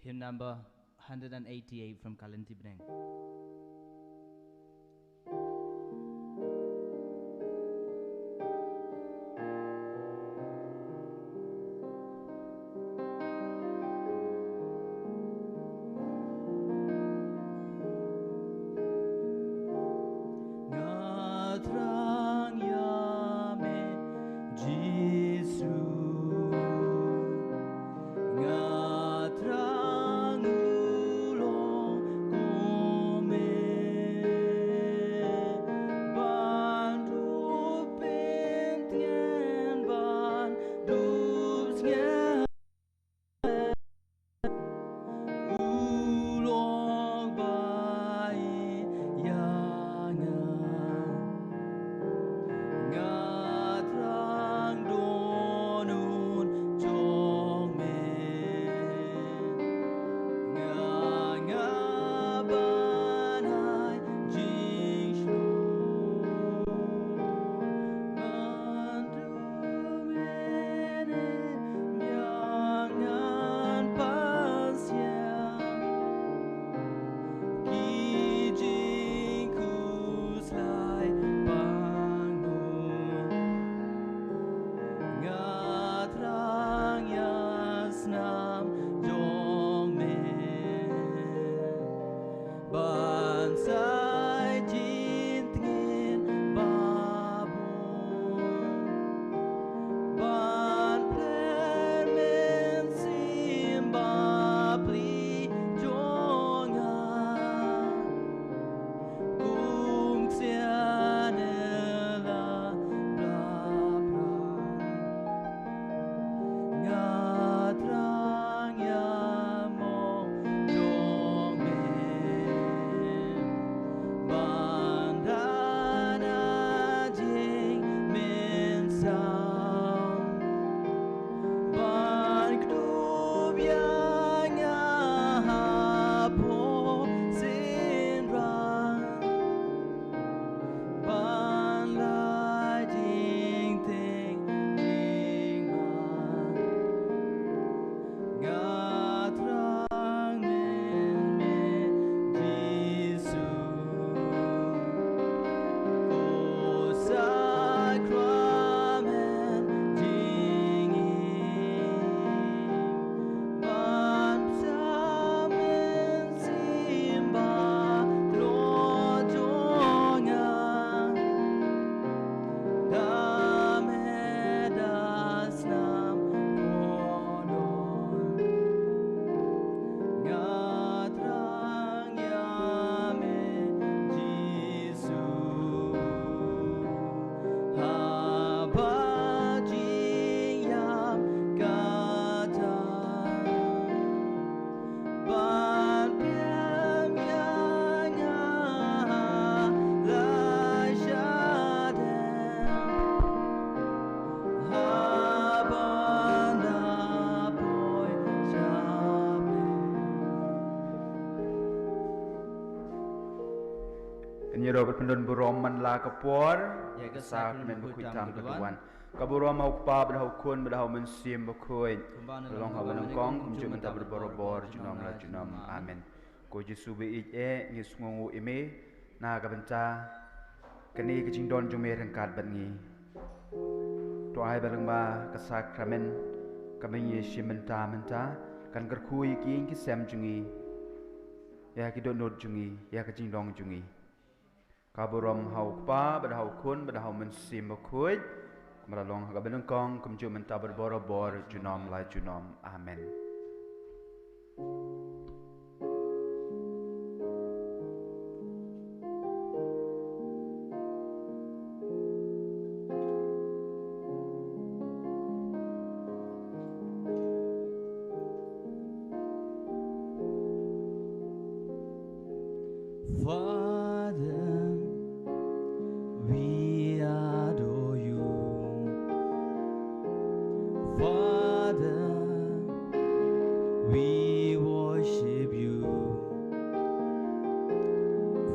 Hymn number 188 from Kalantibneng. Nga trang ulong Ini Robert pendon burom man la kapor. Ya ke Sakramen sakramen bukui bukui tam tam keduan. Kaburom mau pa berhau kun berhau mensim bukui. Kumbang Long hau menengkong kumju menta berboro-bor junam la junam. Amen. Ko Jesu be e ngis ngongu ime na kabenta kini kecing don jume rengkat bangi. Tuai balengba ke sakramen kami Yesus menta kan kerkui king kisem jungi. Ya kidon not jungi, ya kecing dong jungi. Kaburom hau pa berhau kun berhau mensim bukui. Meralong kabenengkong kumju menta berboro-bor junam la junam. Amen. Father, we adore you. Father, we worship you.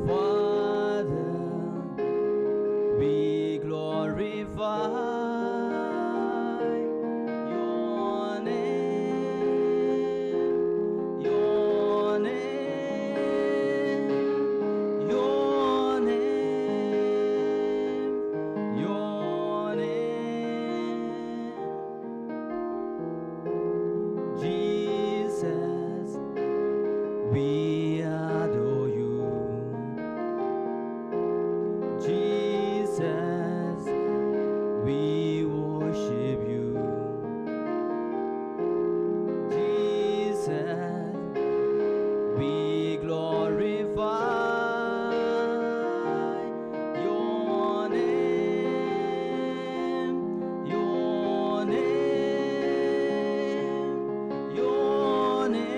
Father, we glorify your name, your name, your name, your name. Jesus, we adore you. Jesus, we worship you. Jesus, we glorify your name, your name, your name,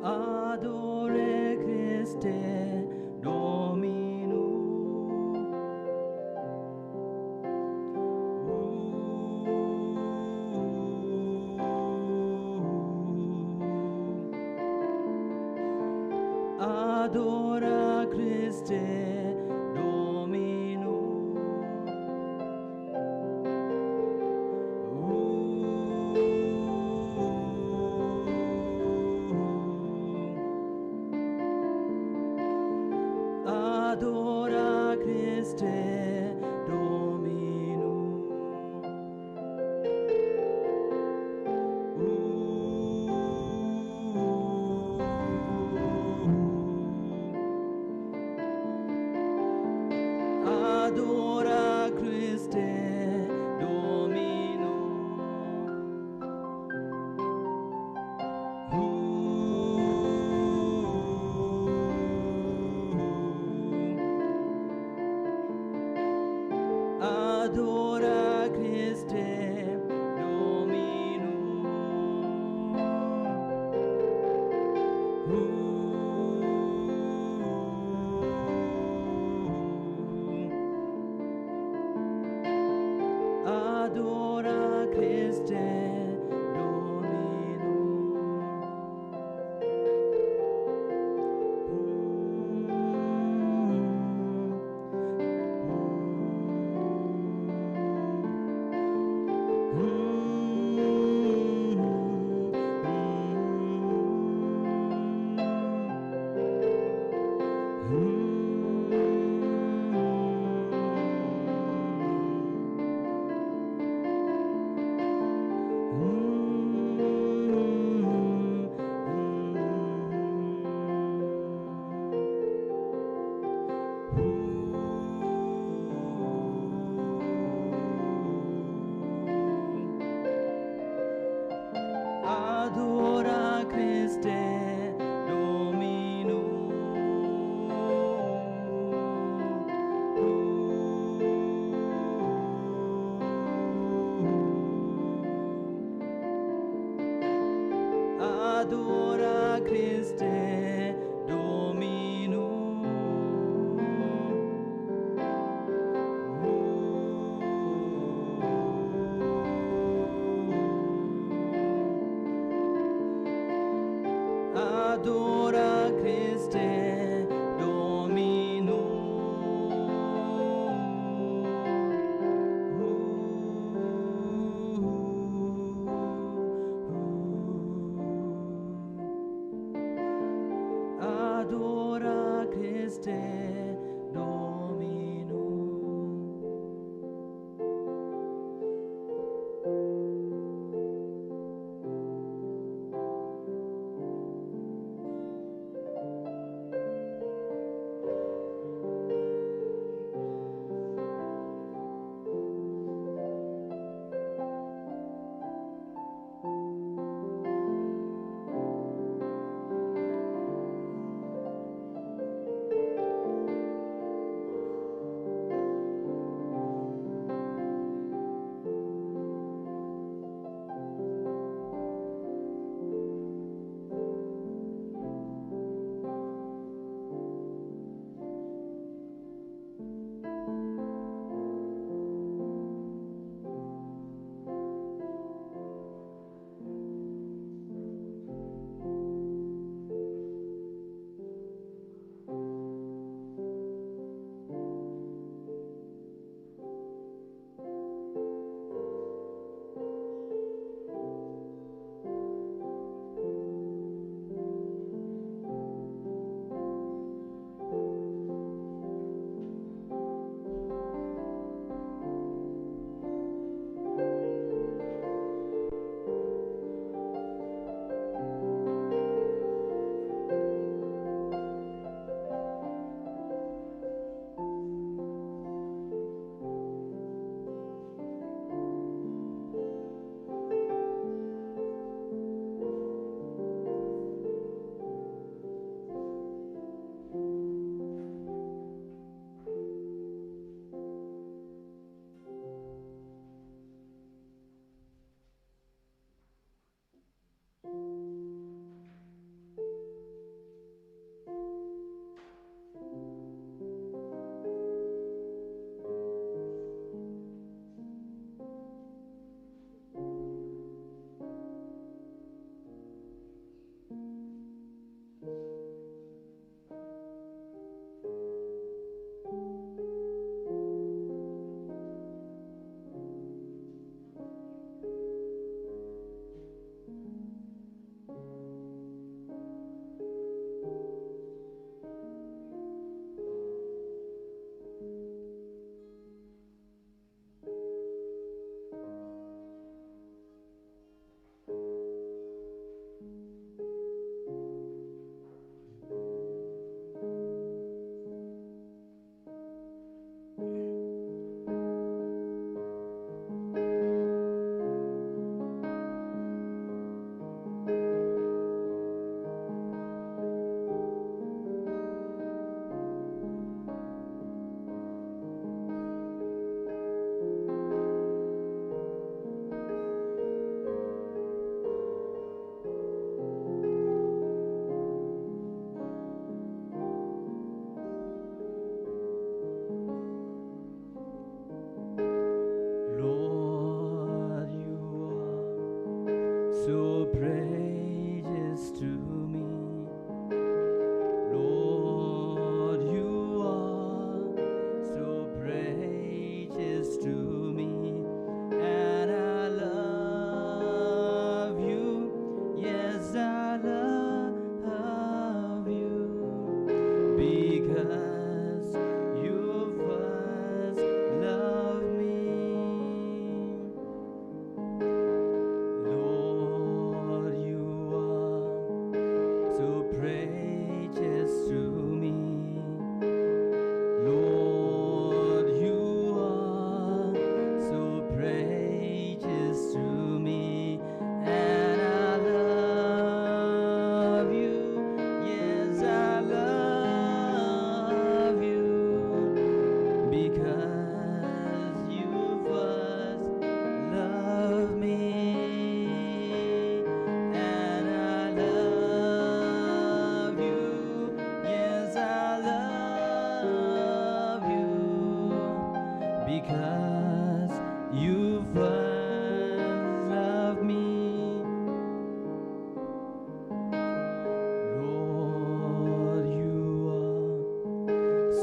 Adore Christe Domino. Adora Christe Domino. Adora Christe Domino. Adora Christe Domino. Adora Christe Domino. Adora Christe Domino. Adora Christe Domino. Adora Christe Domino. Adora Christe Domino. Adora Christe Domino.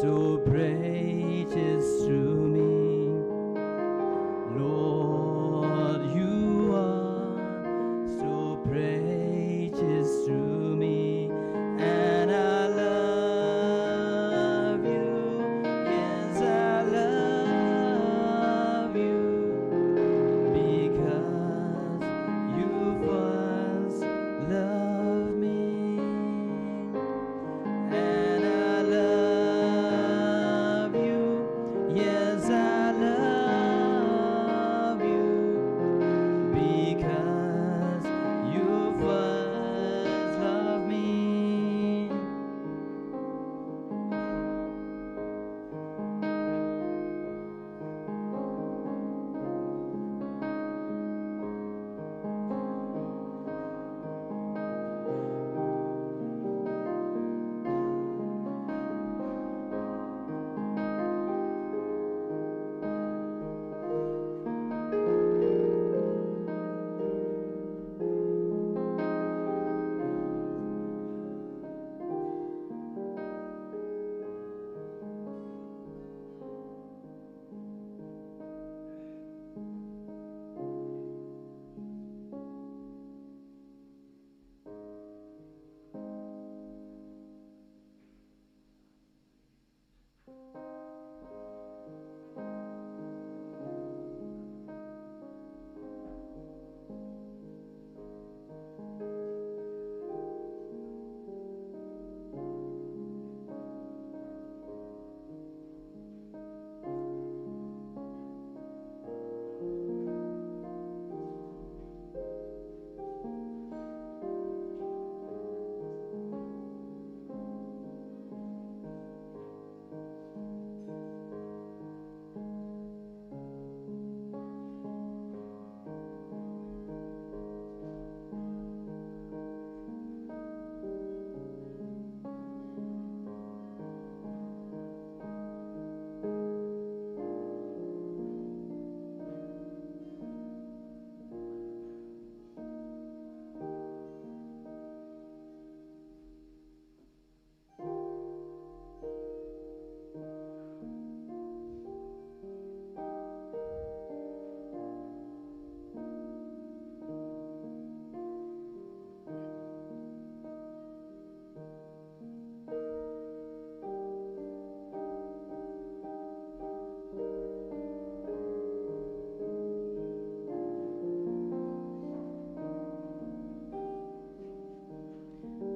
so precious to me. Lord, you are so precious to me, and I love you. Yes, I love you because you first loved me, and I love you. Yes, I love you because you first loved me.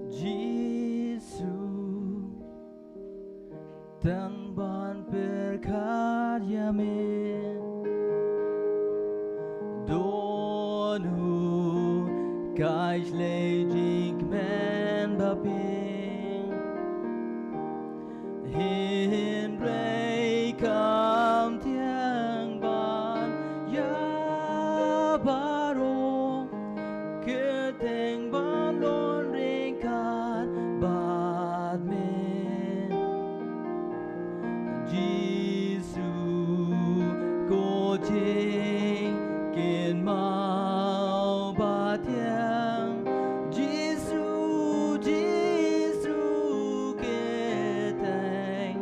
Jesus, tanpa berkarya men, donu kais lejik men bapin, hin rei kam tiang ban ya baro, keteng ban lon ringkat bad men. Jesus, cô chinh kiên mau ba thiang. Jesus, Jesus, keteng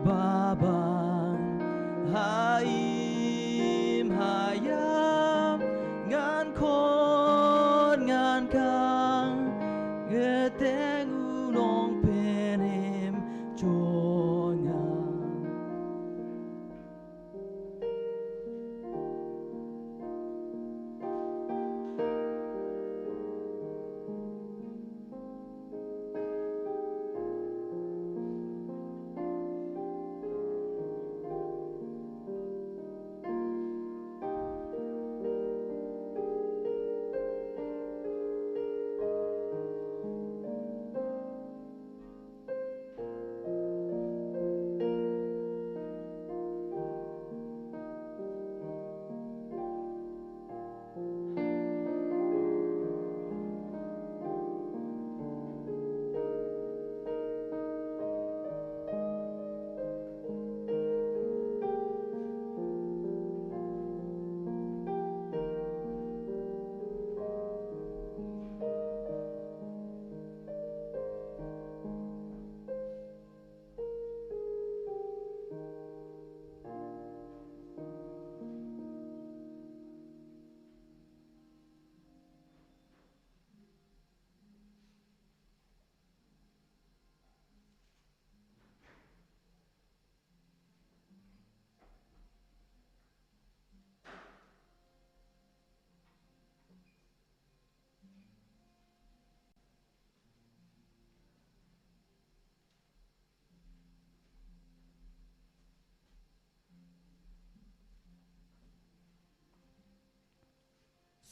ba ban haim hayam ngan khôn ngan kang keteng ulong penim chonga.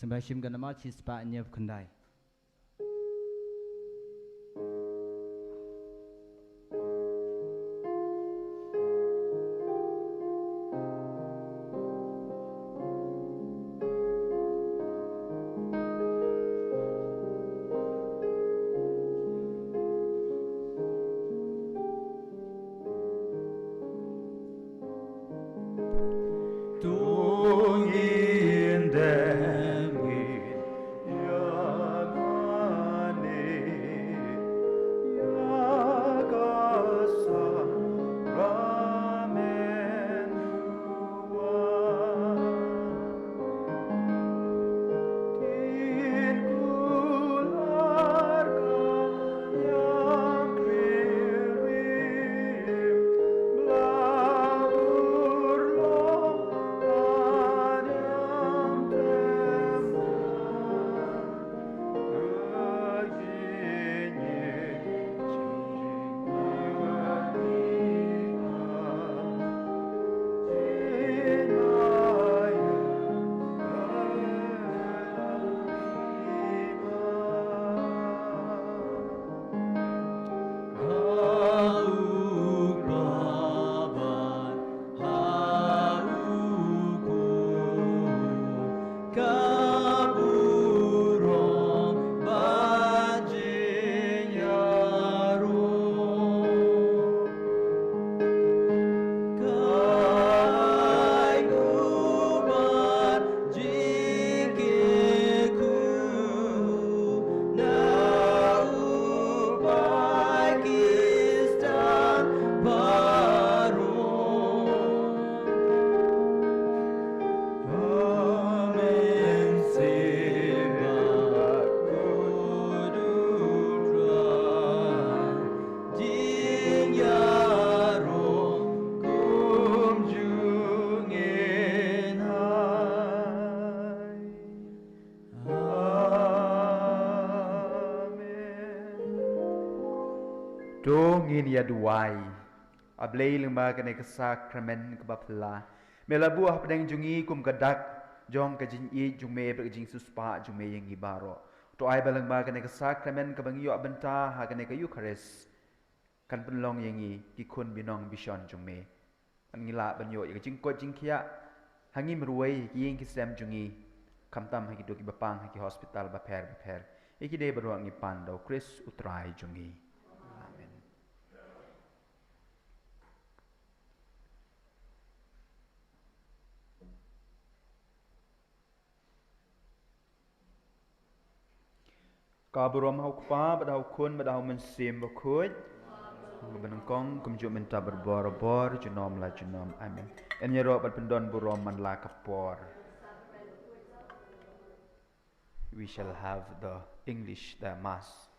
Sembahim ganama cispa nyep kendai. Dongin ya duai. Ablay lima kene kesakramen kebapla. Melabuah pedang jungi kum kedak jong kejing I jume berkejing suspa jume yang ibaro. To ai balang ba kene kesakramen kebangiyo benta ha kene kayu kares. Kan penlong yang I kikun binong bison jume. An ngila banyo ya kejing kot jing kia hangi meruai yang kisem jungi. Kamtam haki doki bapang haki hospital baper. Iki de beruang ipan do Chris utrai jungi. Kaburom hau kupa badau kun badau mensim bakut. Benengkong kumjuk minta berbor junom la junom. Amin. Enyero bad pendon burom man la kapor. We shall have the English, the mass.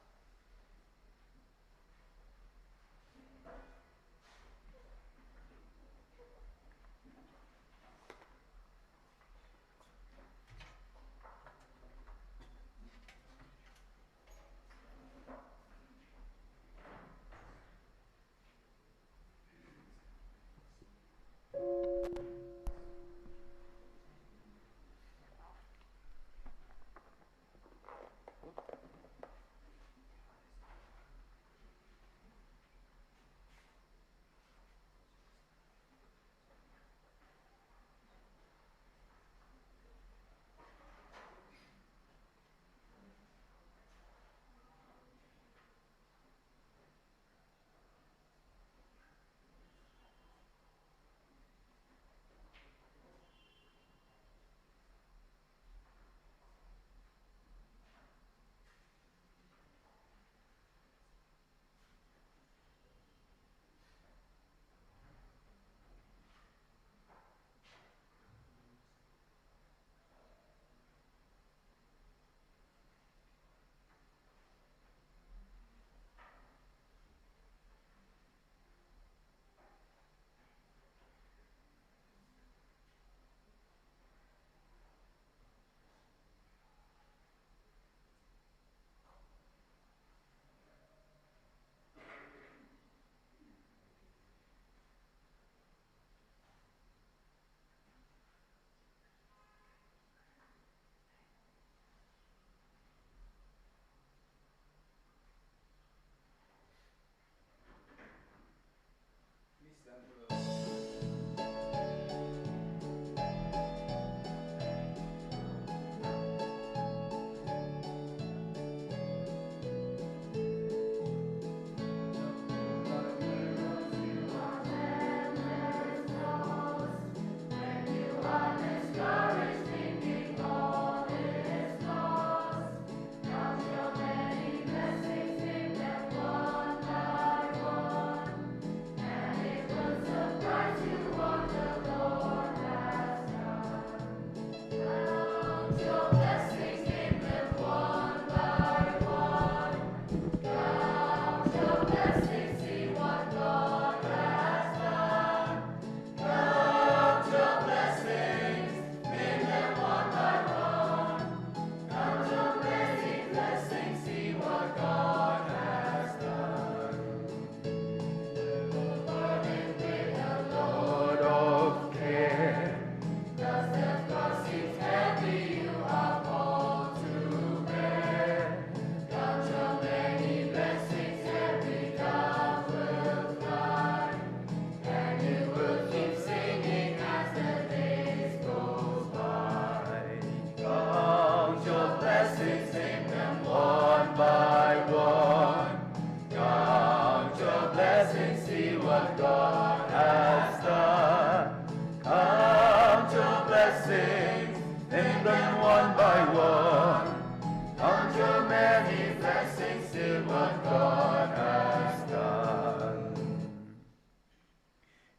blessings in what God has done.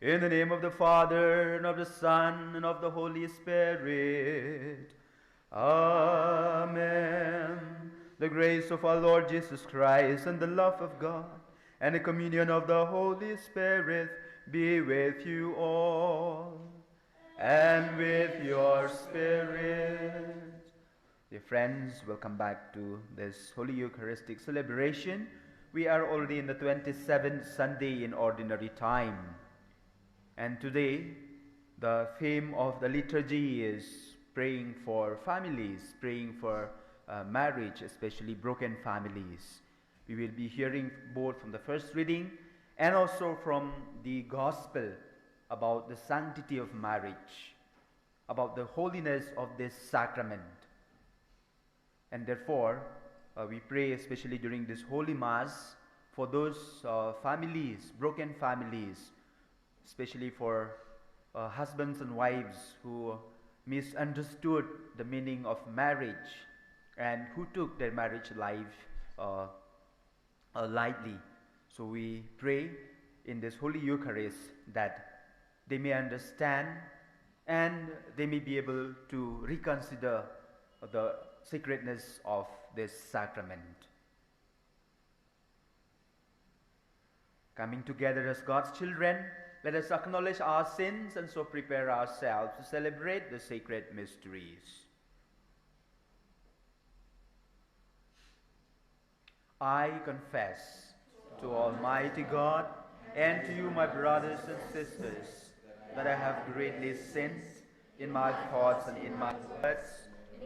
In the name of the Father, and of the Son, and of the Holy Spirit. Amen. The grace of our Lord Jesus Christ, and the love of God, and the communion of the Holy Spirit be with you all, and with your spirit. Dear friends, welcome back to this Holy Eucharistic celebration. We are already in the 27th Sunday in Ordinary Time. And today, the theme of the liturgy is praying for families, praying for marriage, especially broken families. We will be hearing both from the first reading and also from the Gospel about the sanctity of marriage, about the holiness of this sacrament. And therefore, we pray especially during this Holy Mass for those families, broken families, especially for husbands and wives who misunderstood the meaning of marriage and who took their marriage life lightly. So we pray in this Holy Eucharist that they may understand and they may be able to reconsider the sacredness of this sacrament. Coming together as God's children, let us acknowledge our sins and so prepare ourselves to celebrate the sacred mysteries. I confess to Almighty God and to you, my brothers and sisters, that I have greatly sinned in my thoughts and in my words,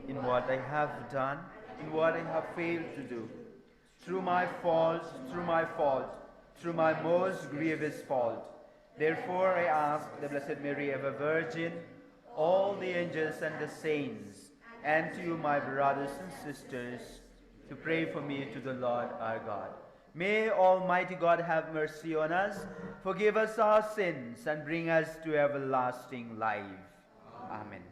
in what I have done, in what I have failed to do, through my fault, through my most grievous fault. Therefore I ask the Blessed Mary, ever Virgin, all the angels and the saints, and to you, my brothers and sisters, to pray for me to the Lord our God. May Almighty God have mercy on us, forgive us our sins, and bring us to everlasting life. Amen.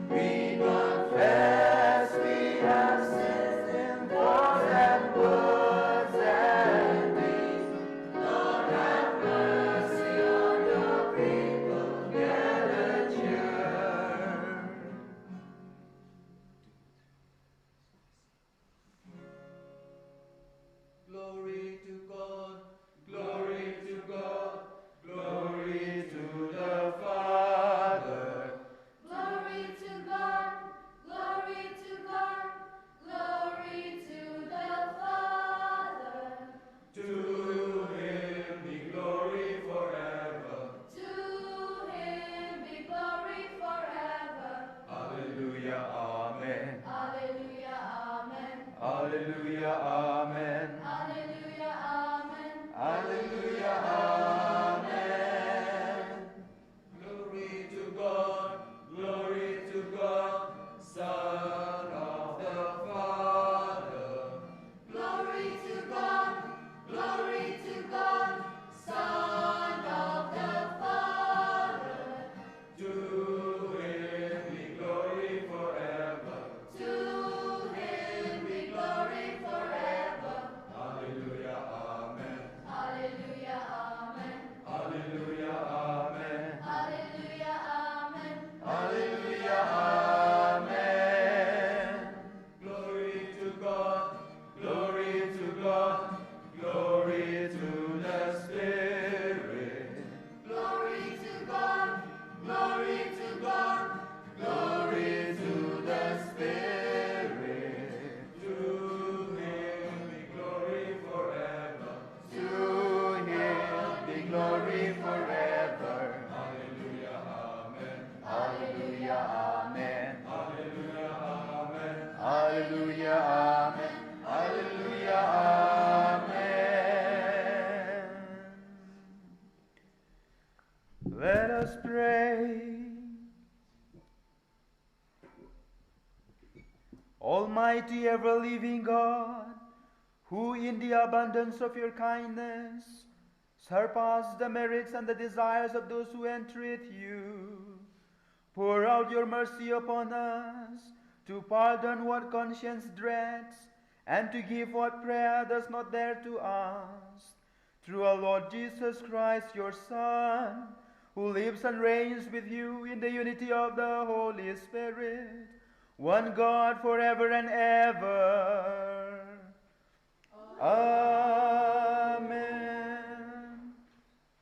We confess we have sinned in thought and word. Let us pray. Almighty ever-living God, who in the abundance of your kindness surpass the merits and the desires of those who entreat you, pour out your mercy upon us to pardon what conscience dreads and to give what prayer does not dare to ask. Through our Lord Jesus Christ, your Son, who lives and reigns with you in the unity of the Holy Spirit, one God forever and ever. Amen.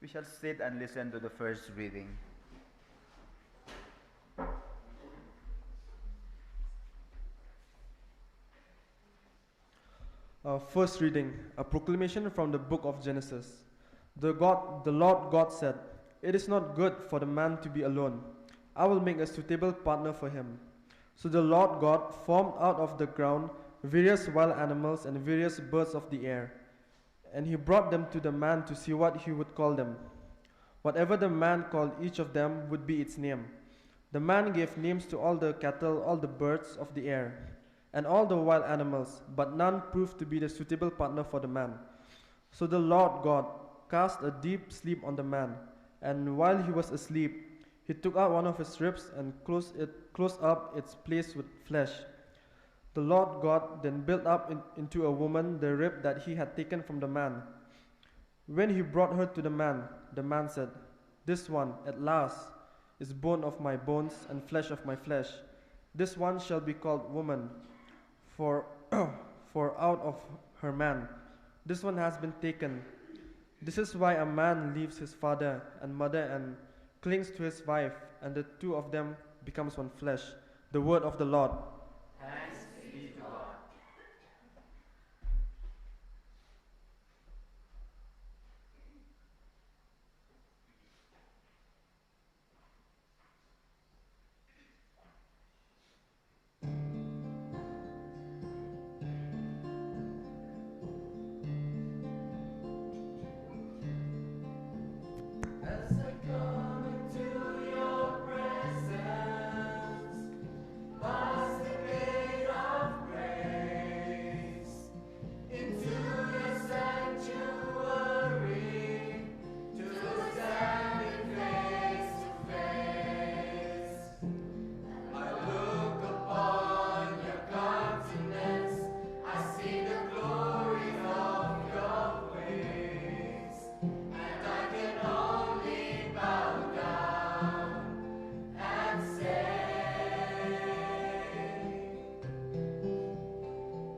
We shall sit and listen to the first reading. First reading, a proclamation from the book of Genesis. The Lord God said, "It is not good for the man to be alone. I will make a suitable partner for him." So the Lord God formed out of the ground various wild animals and various birds of the air, and he brought them to the man to see what he would call them. Whatever the man called each of them would be its name. The man gave names to all the cattle, all the birds of the air, and all the wild animals, but none proved to be the suitable partner for the man. So the Lord God cast a deep sleep on the man, and while he was asleep, he took out one of his ribs and closed up its place with flesh. The Lord God then built up into a woman the rib that he had taken from the man. When he brought her to the man said, "This one, at last, is bone of my bones and flesh of my flesh. This one shall be called woman, for out of her man this one has been taken. This is why a man leaves his father and mother and clings to his wife, and the two of them becomes one flesh." The word of the Lord. Thanks be to God. As I come into your presence, past the gate of grace, into your sanctuary, to stand face to face. I look upon your countenance, I see the glory of your ways, and I can only bow down and say,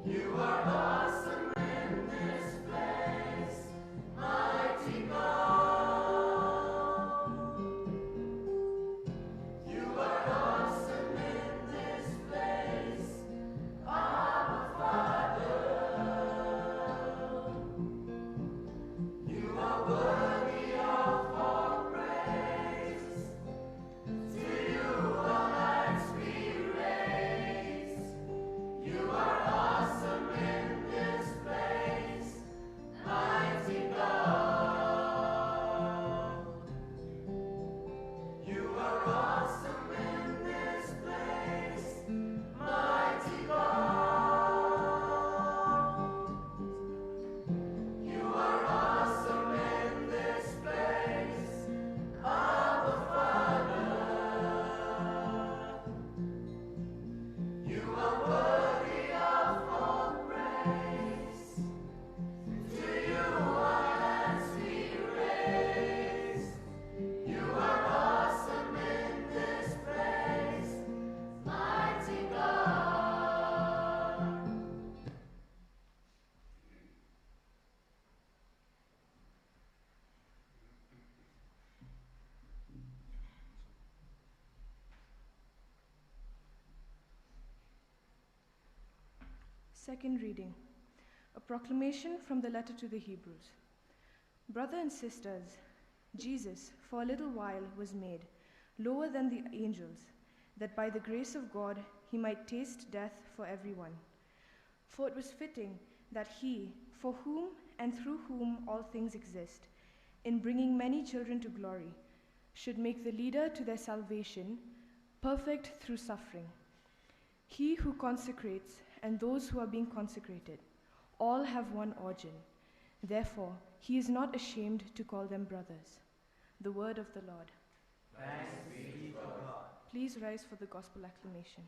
you are awesome in this place, mighty God. You are awesome in this place, Abba Father. You are worthy of all praise. To you all hands we raise. You are awesome in this place, mighty God. You are awesome in this place, mighty God. You are awesome in this place, Abba Father. You are worthy of all praise. To you our hands we raise. You are awesome in this place, mighty God. Second reading, a proclamation from the letter to the Hebrews. Brothers and sisters, Jesus for a little while was made lower than the angels, that by the grace of God he might taste death for everyone. For it was fitting that he, for whom and through whom all things exist, in bringing many children to glory, should make the leader to their salvation perfect through suffering. He who consecrates and those who are being consecrated all have one origin. Therefore, he is not ashamed to call them brothers. The word of the Lord. Thanks be to God. Please rise for the gospel acclamation.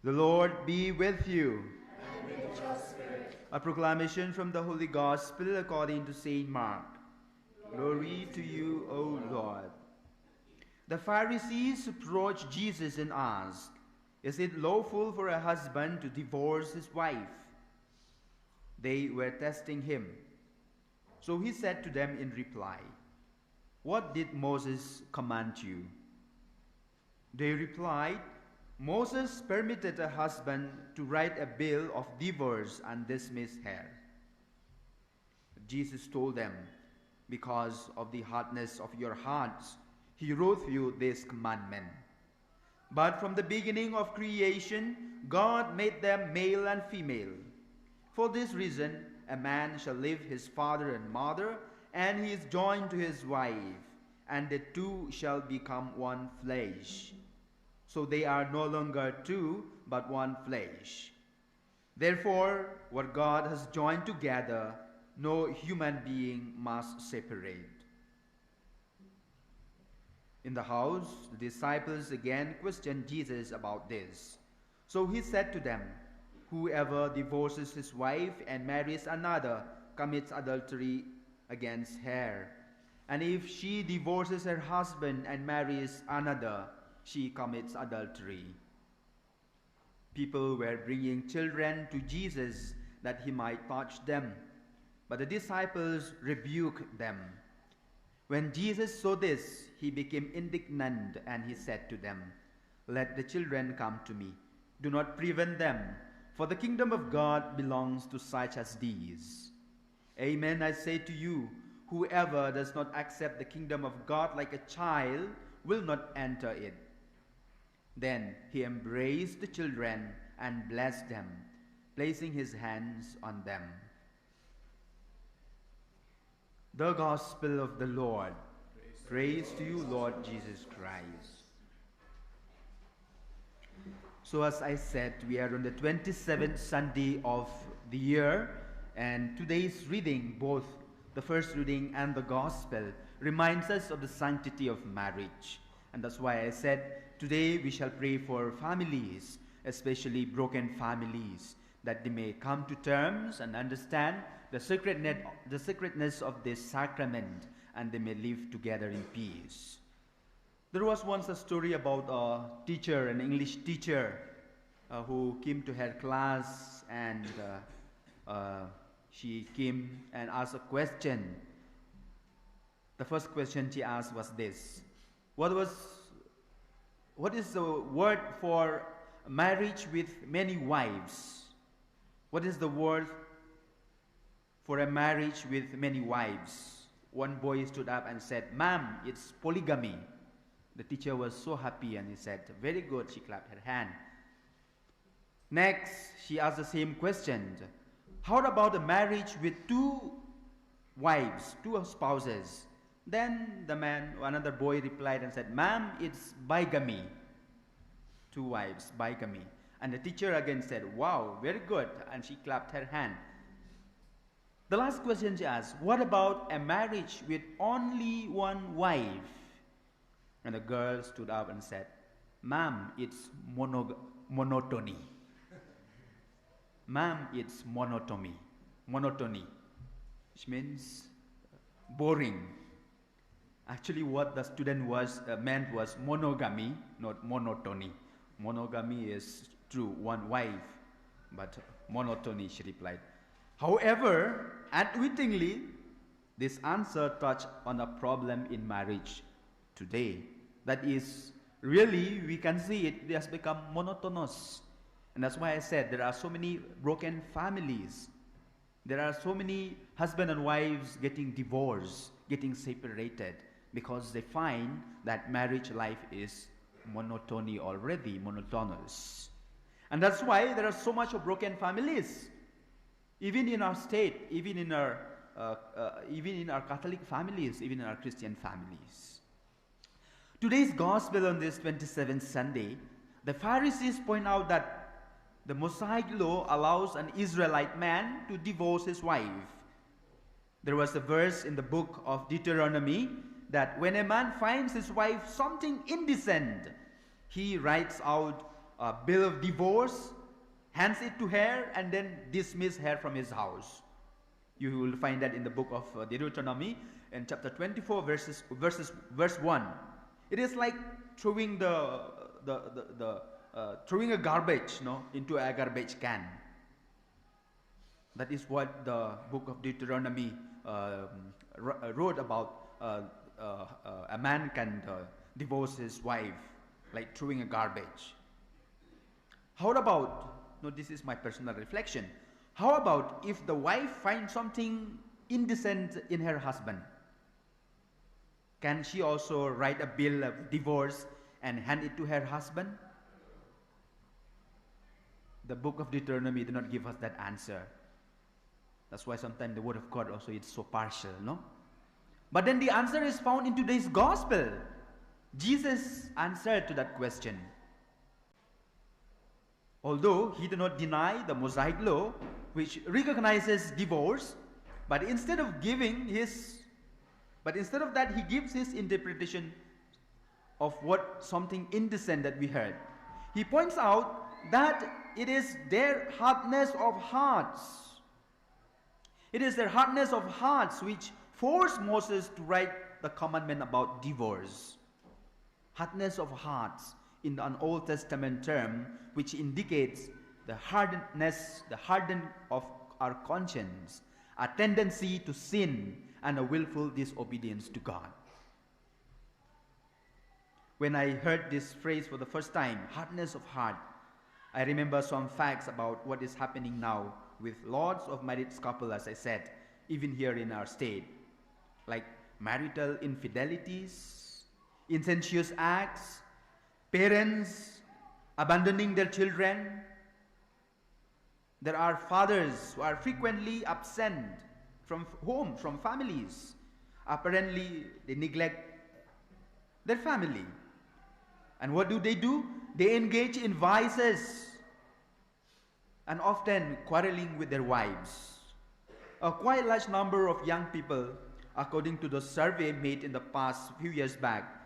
The Lord be with you. And with your spirit. A proclamation from the Holy Gospel according to Saint Mark. Glory to you, O Lord. The Pharisees approached Jesus and asked, "Is it lawful for a husband to divorce his wife?" They were testing him. So he said to them in reply, "What did Moses command you?" They replied, "Moses permitted a husband to write a bill of divorce and dismiss her." Jesus told them, "Because of the hardness of your hearts, he wrote you this commandment. But from the beginning of creation, God made them male and female. For this reason, a man shall leave his father and mother, and he is joined to his wife, and the two shall become one flesh. So they are no longer two, but one flesh. Therefore, what God has joined together, no human being must separate." In the house, the disciples again questioned Jesus about this. So he said to them, "Whoever divorces his wife and marries another commits adultery against her. And if she divorces her husband and marries another, she commits adultery." People were bringing children to Jesus that he might touch them, but the disciples rebuked them. When Jesus saw this, he became indignant, and he said to them, "Let the children come to me. Do not prevent them, for the kingdom of God belongs to such as these. Amen, I say to you, whoever does not accept the kingdom of God like a child will not enter it." Then he embraced the children and blessed them, placing his hands on them. The Gospel of the Lord. Praise to you, Lord Jesus Christ. So as I said, we are on the 27th Sunday of the year, and today's reading, both the first reading and the Gospel, reminds us of the sanctity of marriage. And that's why I said, today we shall pray for families, especially broken families, that they may come to terms and understand the sacredness of this sacrament, and they may live together in peace. There was once a story about a teacher, an English teacher, who came to her class, and she came and asked a question. The first question she asked was this: What is the word for marriage with many wives? What is the word for a marriage with many wives? One boy stood up and said, "Ma'am, it's polygamy." The teacher was so happy, and he said, "Very good." She clapped her hand. Next, she asked the same question: "How about a marriage with two wives, two spouses?" Then another boy replied and said, "Ma'am, it's bigamy." Two wives, bigamy. And the teacher again said, "Wow, very good." And she clapped her hand. The last question she asked, "What about a marriage with only one wife?" And the girl stood up and said, "Ma'am, it's monotony." Ma'am, it's monotony, which means boring. Actually, what the student meant was monogamy, not monotony. Monogamy is true, one wife, but monotony, she replied. However, unwittingly, this answer touched on a problem in marriage today. That is, really, we can see it has become monotonous. And that's why I said there are so many broken families. There are so many husband and wives getting divorced, getting separated, because they find that marriage life is monotonous. And that's why there are so much of broken families. Even in our state, even in our Catholic families, even in our Christian families. Today's gospel on this 27th Sunday, the Pharisees point out that the Mosaic law allows an Israelite man to divorce his wife. There was a verse in the book of Deuteronomy that when a man finds his wife something indecent, he writes out a bill of divorce, hands it to her, and then dismiss her from his house. You will find that in the book of Deuteronomy in chapter 24 verse 1. It is like throwing throwing a garbage into a garbage can. That is what the book of Deuteronomy wrote about. A man can divorce his wife like throwing a garbage. How about, this is my personal reflection, how about if the wife finds something indecent in her husband? Can she also write a bill of divorce and hand it to her husband? The book of Deuteronomy did not give us that answer. That's why sometimes the word of God also is so partial, no? But then the answer is found in today's gospel. Jesus answered to that question. Although he did not deny the Mosaic law, which recognizes divorce, but instead of that, he gives his interpretation of what something indecent that we heard. He points out that it is their hardness of hearts. It is their hardness of hearts which forced Moses to write the commandment about divorce. Hardness of hearts in an Old Testament term which indicates the hardened of our conscience, a tendency to sin and a willful disobedience to God. When I heard this phrase for the first time, hardness of heart, I remember some facts about what is happening now with lots of married couples, as I said, even here in our state, like marital infidelities, incestuous acts, parents abandoning their children. There are fathers who are frequently absent from home, from families. Apparently, they neglect their family. And what do? They engage in vices and often quarreling with their wives. A quite large number of young people, according to the survey made in the past few years back,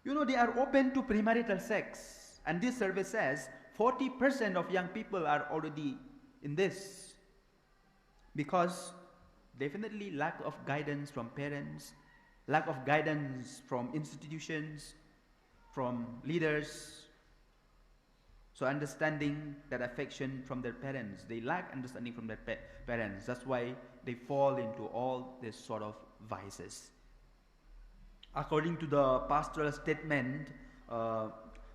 they are open to premarital sex. And this survey says 40% of young people are already in this. Because definitely lack of guidance from parents, lack of guidance from institutions, from leaders. So understanding that affection from their parents. They lack understanding from their parents. That's why they fall into all this sort of vices. According to the pastoral statement,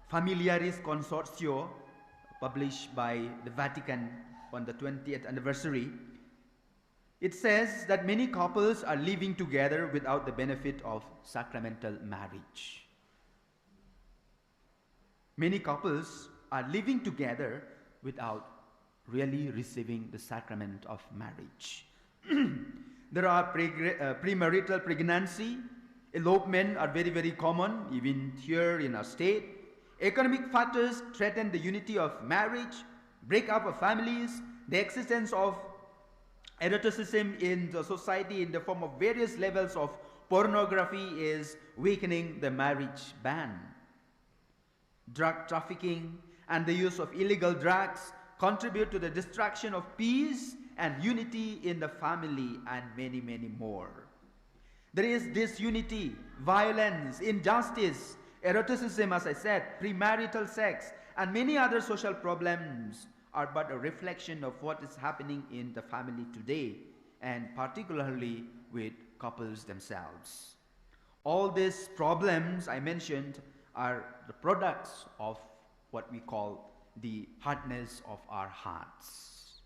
Familiaris Consortio, published by the Vatican on the 20th anniversary, it says that many couples are living together without the benefit of sacramental marriage. Many couples are living together without really receiving the sacrament of marriage. There are premarital pregnancy, elopement are very, very common, even here in our state. Economic factors threaten the unity of marriage, breakup of families, the existence of eroticism in the society in the form of various levels of pornography is weakening the marriage band. Drug trafficking and the use of illegal drugs contribute to the destruction of peace and unity in the family, and many, many more. There is disunity, violence, injustice, eroticism, as I said, premarital sex, and many other social problems are but a reflection of what is happening in the family today, and particularly with couples themselves. All these problems I mentioned are the products of what we call the hardness of our hearts.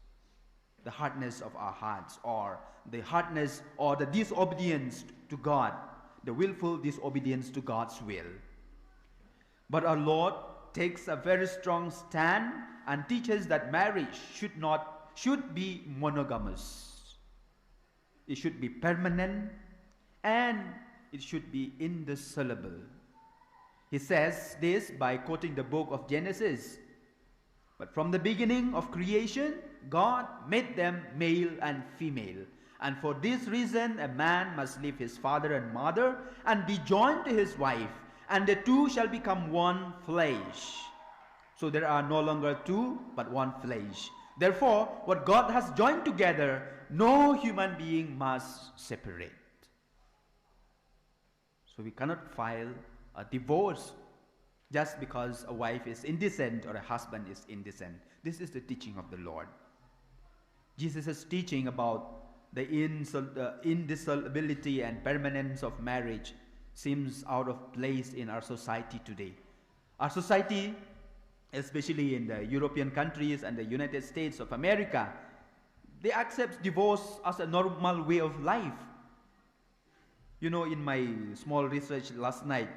The hardness of our hearts, or the hardness or the disobedience to God, the willful disobedience to God's will. But our Lord takes a very strong stand and teaches that marriage should be monogamous. It should be permanent and it should be indissoluble. He says this by quoting the book of Genesis. But from the beginning of creation, God made them male and female. And for this reason, a man must leave his father and mother and be joined to his wife, and the two shall become one flesh. So there are no longer two, but one flesh. Therefore, what God has joined together, no human being must separate. So we cannot file a divorce just because a wife is indecent or a husband is indecent. This is the teaching of the Lord. Jesus' teaching about the indissolubility and permanence of marriage seems out of place in our society today. Our society, especially in the European countries and the United States of America, they accept divorce as a normal way of life. You know, in my small research last night,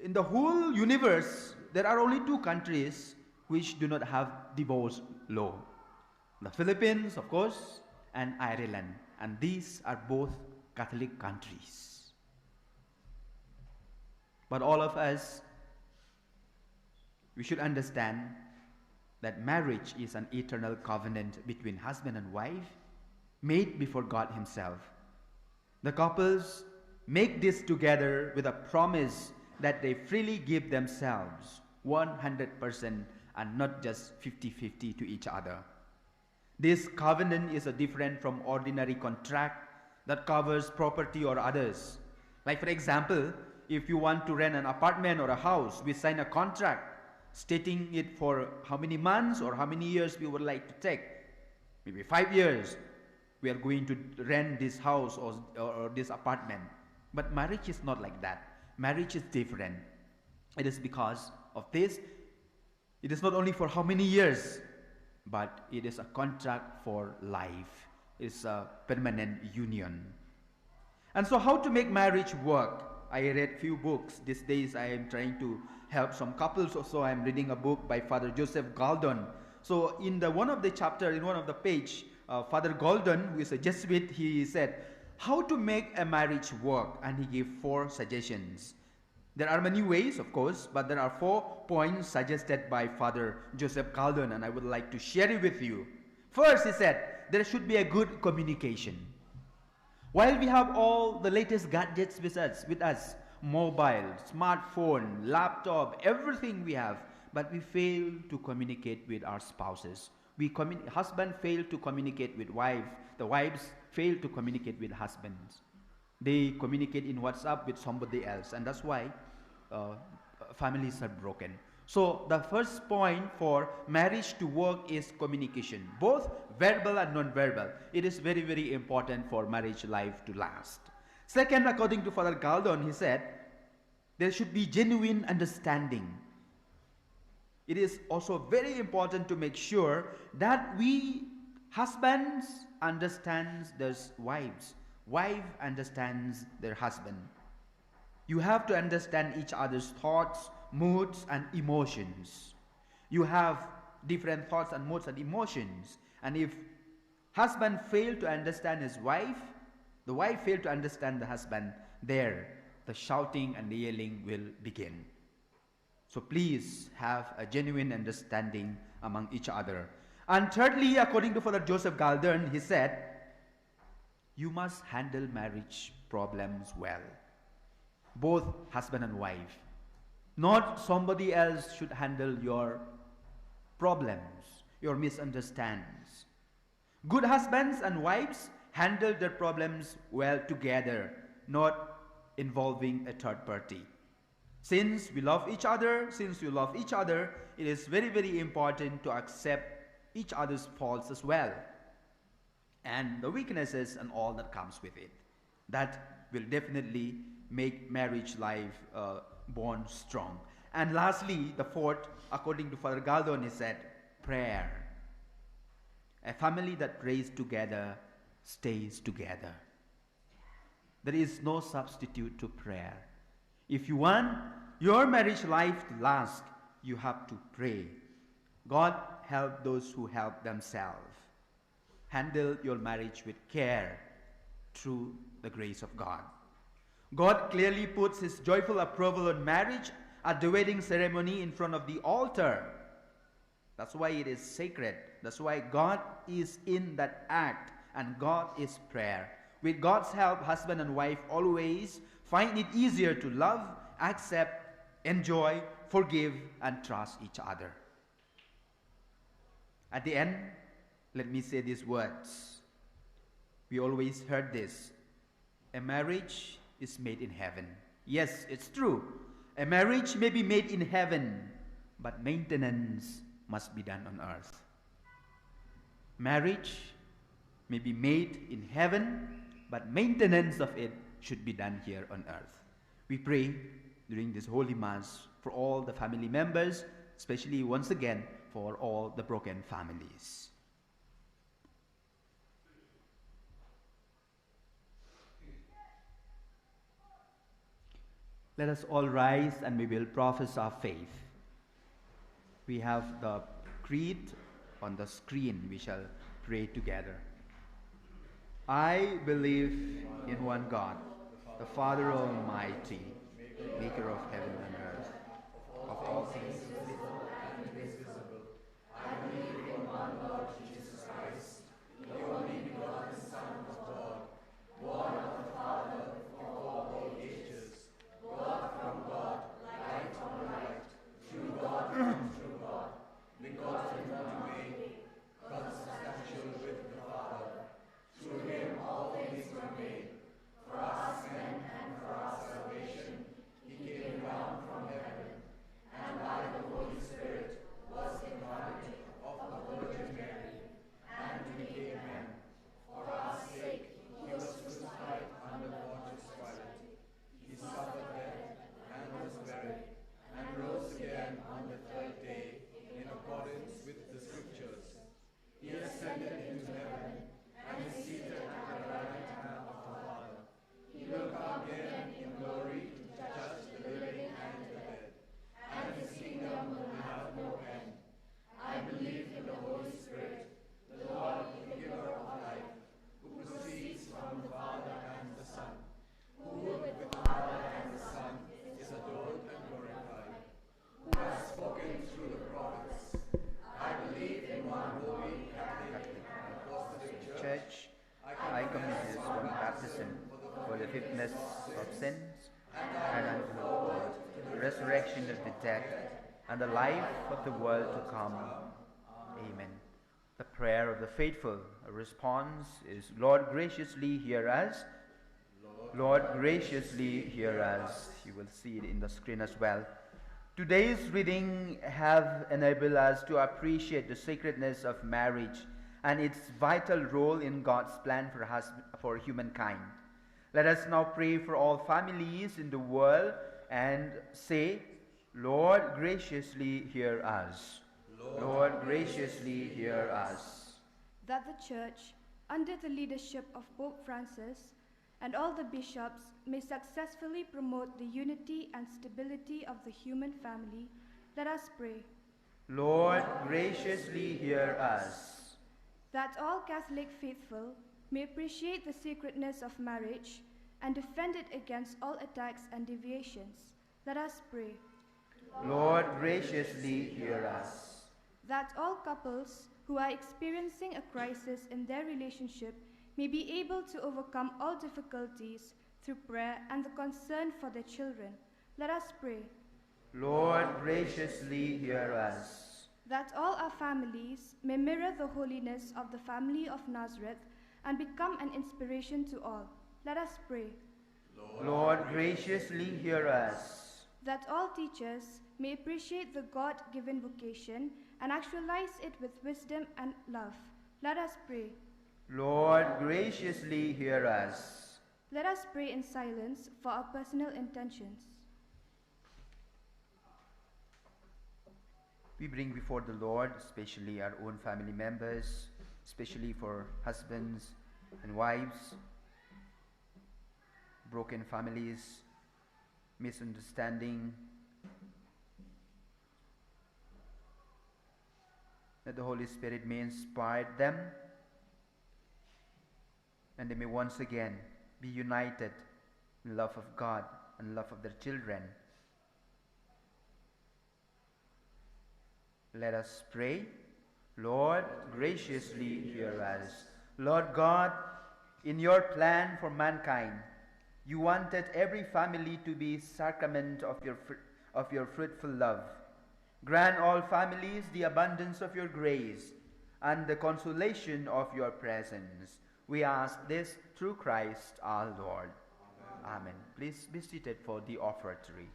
in the whole universe, there are only 2 countries which do not have divorce law. The Philippines, of course, and Ireland. And these are both Catholic countries. But all of us, we should understand that marriage is an eternal covenant between husband and wife, made before God Himself. The couples make this together with a promise that they freely give themselves 100% and not just 50-50 to each other. This covenant is different from ordinary contract that covers property or others. Like for example, if you want to rent an apartment or a house, we sign a contract stating it for how many months or how many years we would like to take. Maybe 5 years we are going to rent this house or this apartment. But marriage is not like that. Marriage is different. It is because of this. It is not only for how many years, but it is a contract for life. It's a permanent union. And so how to make marriage work? I read few books. These days I am trying to help some couples. Also I am reading a book by Father Joseph Galdon. So in one of the chapter, in one of the page, Father Galdon, who is a Jesuit, he said, how to make a marriage work, and he gave 4 suggestions. There are many ways, of course, but there are 4 points suggested by Father Joseph Galdon, and I would like to share it with you. First, he said, there should be a good communication. While we have all the latest gadgets with us, mobile, smartphone, laptop, everything we have, but we fail to communicate with our spouses. Husband fail to communicate with wife. The wives fail to communicate with husbands. They communicate in WhatsApp with somebody else, and that's why families are broken. So the first point for marriage to work is communication, both verbal and non-verbal. It is very, very important for marriage life to last. Second, according to Father Galdon, he said, there should be genuine understanding. It is also very important to make sure that husbands understands their wives, wife understands their husband. You have to understand each other's thoughts, moods, and emotions. You have different thoughts and moods and emotions. And if husband fail to understand his wife, the wife fail to understand the husband, there the shouting and the yelling will begin. So please have a genuine understanding among each other. And thirdly, according to Father Joseph Galdon, he said, you must handle marriage problems well. Both husband and wife. Not somebody else should handle your problems, your misunderstandings. Good husbands and wives handle their problems well together. not involving a third party. Since we love each other, it is very, very important to accept each other's faults as well, and the weaknesses and all that comes with it. That will definitely make marriage life bond strong. And lastly, the fourth, according to Father Galdon, is that prayer. A family that prays together stays together. There is no substitute to prayer. If you want your marriage life to last, you have to pray. God help those who help themselves. Handle your marriage with care through the grace of God. God clearly puts his joyful approval on marriage at the wedding ceremony in front of the altar. That's why it is sacred. That's why God is in that act, and God is prayer. With God's help, husband and wife always find it easier to love, accept, enjoy, forgive, and trust each other. At the end, let me say these words. We always heard this. A marriage is made in heaven. Yes, it's true. A marriage may be made in heaven, but maintenance must be done on earth. Marriage may be made in heaven, but maintenance of it should be done here on earth. We pray during this Holy Mass for all the family members, especially once again for all the broken families. Let us all rise and we will profess our faith. We have the creed on the screen. We shall pray together. I believe in one God, the Father Almighty, maker of heaven and earth, of all things visible and invisible. I believe in one Lord Jesus Christ, the only begotten Son of God, born of the Father before all ages, God from God, light from light, true God from true God, begotten, not made, consubstantial with the Father. Through him all things were made. For us men and for our salvation, he came down from heaven, and by the Holy Spirit was incarnate of the Virgin Mary, and became man. For our sake he was crucified under Pontius Pilate. He suffered death and was buried, and rose again on the third day in accordance with the Scriptures. He ascended into heaven and is seated at the right hand of the Father. He will come again in glory to judge the living and the dead, and his kingdom will have no end. I believe in the Holy Spirit, the Lord, the giver of life, who proceeds from the Father and the Son, who with the Father and the Son is adored and glorified, who has spoken through the prophets. I believe in one holy Catholic and Apostolic Church. I commit this one baptism for the forgiveness of sins, and unto the resurrection of the dead, and the life of the world to come. Amen. The prayer of the faithful response is, Lord, graciously hear us. Lord, graciously hear us. You will see it in the screen as well. Today's reading have enabled us to appreciate the sacredness of marriage and its vital role in God's plan for humankind. Let us now pray for all families in the world and say, Lord, graciously hear us. Lord, graciously hear us. That the Church, under the leadership of Pope Francis and all the bishops, may successfully promote the unity and stability of the human family, let us pray. Lord, graciously hear us. That all Catholic faithful may appreciate the sacredness of marriage and defend it against all attacks and deviations, let us pray. Lord, graciously hear us. That all couples who are experiencing a crisis in their relationship may be able to overcome all difficulties through prayer and the concern for their children, let us pray. Lord, graciously hear us. That all our families may mirror the holiness of the family of Nazareth and become an inspiration to all, let us pray. Lord, graciously hear us. That all teachers may appreciate the God-given vocation and actualize it with wisdom and love. Let us pray. Lord, graciously hear us. Let us pray in silence for our personal intentions. We bring before the Lord, especially our own family members, especially for husbands and wives, broken families, misunderstanding, that the Holy Spirit may inspire them and they may once again be united in love of God and love of their children. Let us pray. Lord, graciously hear us. Lord God, in your plan for mankind, you wanted every family to be sacrament of your fruitful love. Grant all families the abundance of your grace and the consolation of your presence. We ask this through Christ our Lord. Amen. Please be seated for the offertory.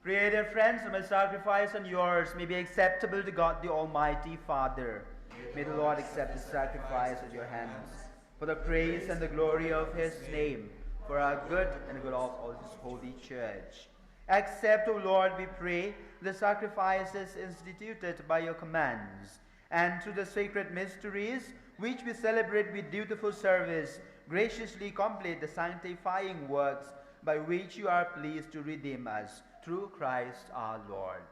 Pray, dear friends, that my sacrifice and yours may be acceptable to God the Almighty Father. May the Lord accept the sacrifice at your hands, for the praise and the glory of his name, for our good and the good of all his holy church. Accept, O Lord, we pray, the sacrifices instituted by your commands, and through the sacred mysteries which we celebrate with dutiful service, graciously complete the sanctifying works by which you are pleased to redeem us, through Christ our Lord.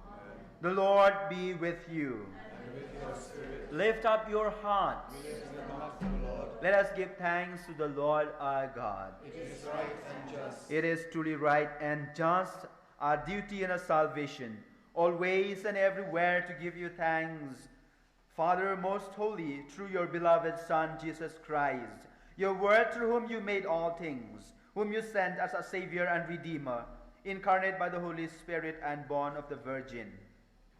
Amen. The Lord be with you. And with your spirit. Lift up your hearts. We lift them up to the Lord. Let us give thanks to the Lord our God. It is right and just. It is truly right and just, our duty and our salvation, always and everywhere to give you thanks. Father, most holy, through your beloved Son, Jesus Christ, your word through whom you made all things, whom you sent as a Savior and Redeemer, incarnate by the Holy Spirit and born of the Virgin.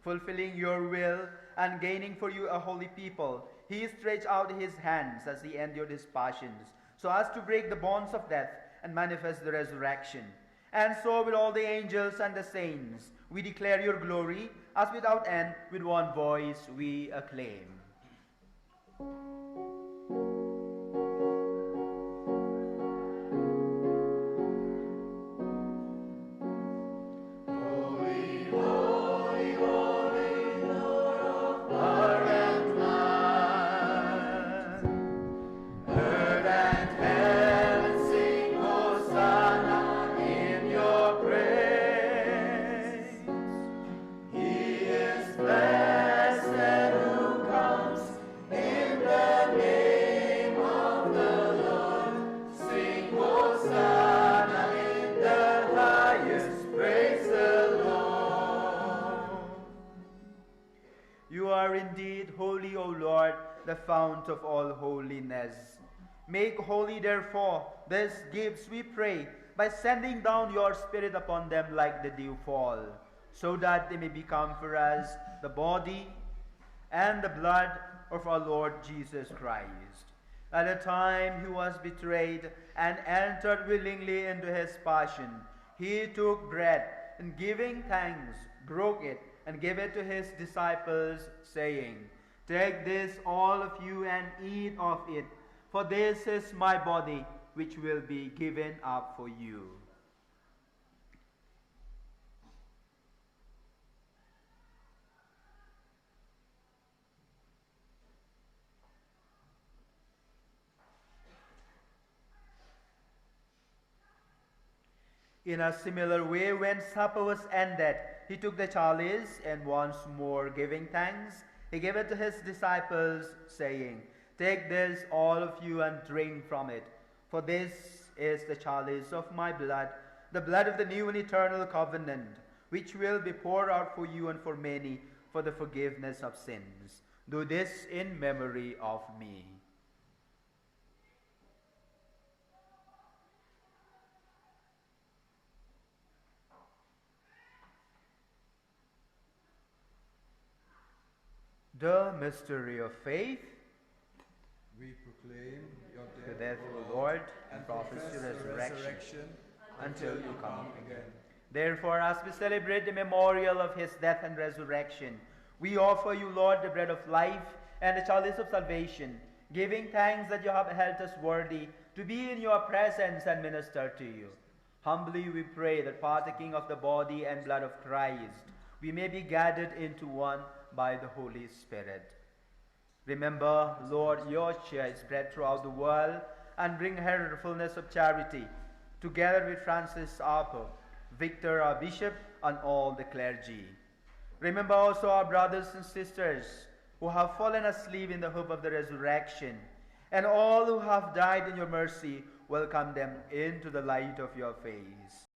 Fulfilling your will and gaining for you a holy people, he stretched out his hands as he endured his passions, so as to break the bonds of death and manifest the resurrection. And so with all the angels and the saints, we declare your glory, as without end, with one voice we acclaim. The fount of all holiness. Make holy, therefore, these gifts, we pray, by sending down your Spirit upon them like the dew fall, so that they may become for us the body and the blood of our Lord Jesus Christ. At the time he was betrayed and entered willingly into his passion, he took bread, and giving thanks, broke it, and gave it to his disciples, saying, "Take this, all of you, and eat of it, for this is my body, which will be given up for you." In a similar way, when supper was ended, he took the chalice, and once more giving thanks, he gave it to his disciples, saying, "Take this, all of you, and drink from it, for this is the chalice of my blood, the blood of the new and eternal covenant, which will be poured out for you and for many for the forgiveness of sins. Do this in memory of me." The mystery of faith. We proclaim your The death, death, O O Lord, and and prophesy profess your the resurrection until you come again. Therefore, as we celebrate the memorial of his death and resurrection, we offer you, Lord, the bread of life and the chalice of salvation, giving thanks that you have held us worthy to be in your presence and minister to you. Humbly we pray that, partaking of the body and blood of Christ, we may be gathered into one by the Holy Spirit. Remember, Lord, your church spread throughout the world, and bring her the fullness of charity, together with Francis our Pope, Victor our Bishop, and all the clergy. Remember also our brothers and sisters who have fallen asleep in the hope of the resurrection, and all who have died in your mercy, welcome them into the light of your face.